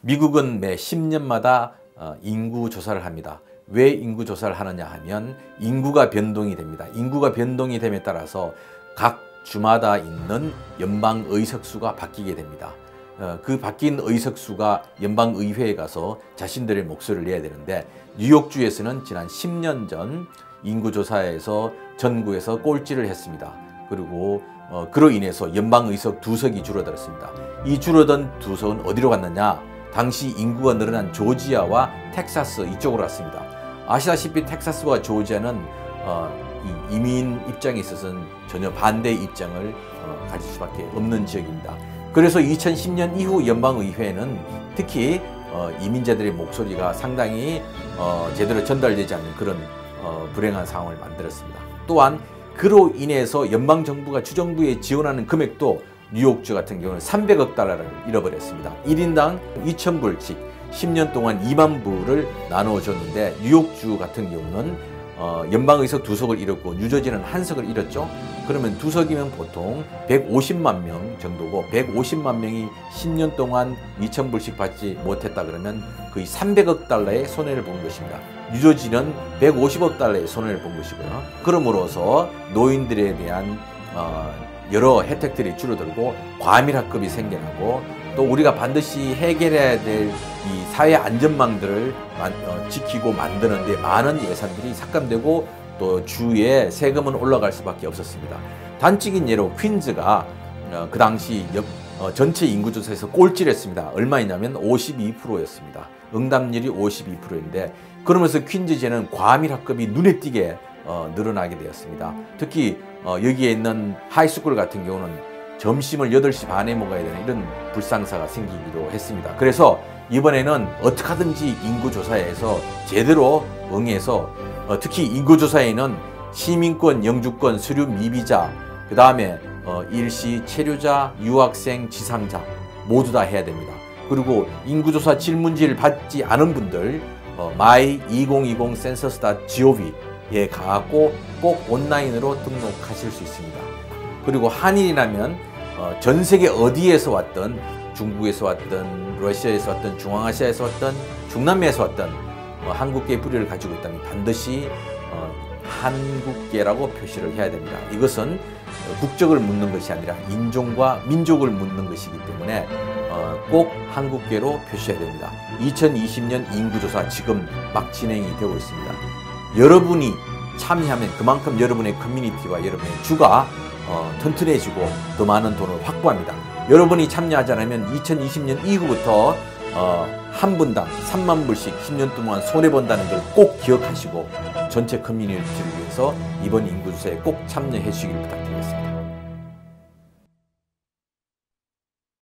미국은 매 10년마다 인구 조사를 합니다. 왜 인구 조사를 하느냐 하면 인구가 변동이 됩니다. 인구가 변동이 됨에 따라서 각 주마다 있는 연방 의석수가 바뀌게 됩니다. 그 바뀐 의석수가 연방의회에 가서 자신들의 목소리를 내야 되는데, 뉴욕주에서는 지난 10년 전 인구조사에서 전국에서 꼴찌를 했습니다. 그리고 그로 인해서 연방의석 2석이 줄어들었습니다. 이 줄어든 2석은 어디로 갔느냐? 당시 인구가 늘어난 조지아와 텍사스 이쪽으로 갔습니다. 아시다시피 텍사스와 조지아는 이민 입장에 있어서는 전혀 반대의 입장을 가질 수밖에 없는 지역입니다. 그래서 2010년 이후 연방의회는 특히 이민자들의 목소리가 상당히 제대로 전달되지 않는 그런 불행한 상황을 만들었습니다. 또한 그로 인해서 연방정부가 주정부에 지원하는 금액도 뉴욕주 같은 경우는 300억 달러를 잃어버렸습니다. 1인당 2,000불씩 10년 동안 2만 불을 나누어줬는데, 뉴욕주 같은 경우는 연방의석 2석을 잃었고 뉴저지는 1석을 잃었죠. 그러면 2석이면 보통 150만 명 정도고, 150만 명이 10년 동안 2,000불씩 받지 못했다 그러면 거의 300억 달러의 손해를 본 것입니다. 뉴저지는 150억 달러의 손해를 본 것이고요. 그러므로서 노인들에 대한 여러 혜택들이 줄어들고 과밀학급이 생겨나고, 또 우리가 반드시 해결해야 될 이 사회 안전망들을 지키고 만드는데 많은 예산들이 삭감되고, 또 주에 세금은 올라갈 수밖에 없었습니다. 단적인 예로 퀸즈가 그 당시 전체 인구조사에서 꼴찌를 했습니다. 얼마이냐면 52%였습니다. 응답률이 52%인데, 그러면서 퀸즈주에는 과밀학급이 눈에 띄게 늘어나게 되었습니다. 특히 여기에 있는 하이스쿨 같은 경우는 점심을 8시 반에 먹어야 되는 이런 불상사가 생기기도 했습니다. 그래서 이번에는 어떻게 하든지 인구조사에서 제대로 응해서, 특히 인구조사에는 시민권, 영주권, 수류 미비자, 그 다음에 일시 체류자, 유학생, 지상자 모두 다 해야 됩니다. 그리고 인구조사 질문지를 받지 않은 분들 my2020 census.gov에 가고 꼭 온라인으로 등록하실 수 있습니다. 그리고 한인이라면 전 세계 어디에서 왔든, 중국에서 왔든, 러시아에서 왔든, 중앙아시아에서 왔든, 중남미에서 왔든 한국계의 뿌리를 가지고 있다면 반드시 한국계라고 표시를 해야 됩니다. 이것은 국적을 묻는 것이 아니라 인종과 민족을 묻는 것이기 때문에 꼭 한국계로 표시해야 됩니다. 2020년 인구조사 지금 막 진행이 되고 있습니다. 여러분이 참여하면 그만큼 여러분의 커뮤니티와 여러분의 주가 튼튼해지고 더 많은 돈을 확보합니다. 여러분이 참여하지 않으면 2020년 이후부터 한 분당 3만 불씩 10년 동안 손해본다는 걸 꼭 기억하시고 전체 커뮤니티를 위해서 이번 인구조사에 꼭 참여해 주시길 부탁드리겠습니다.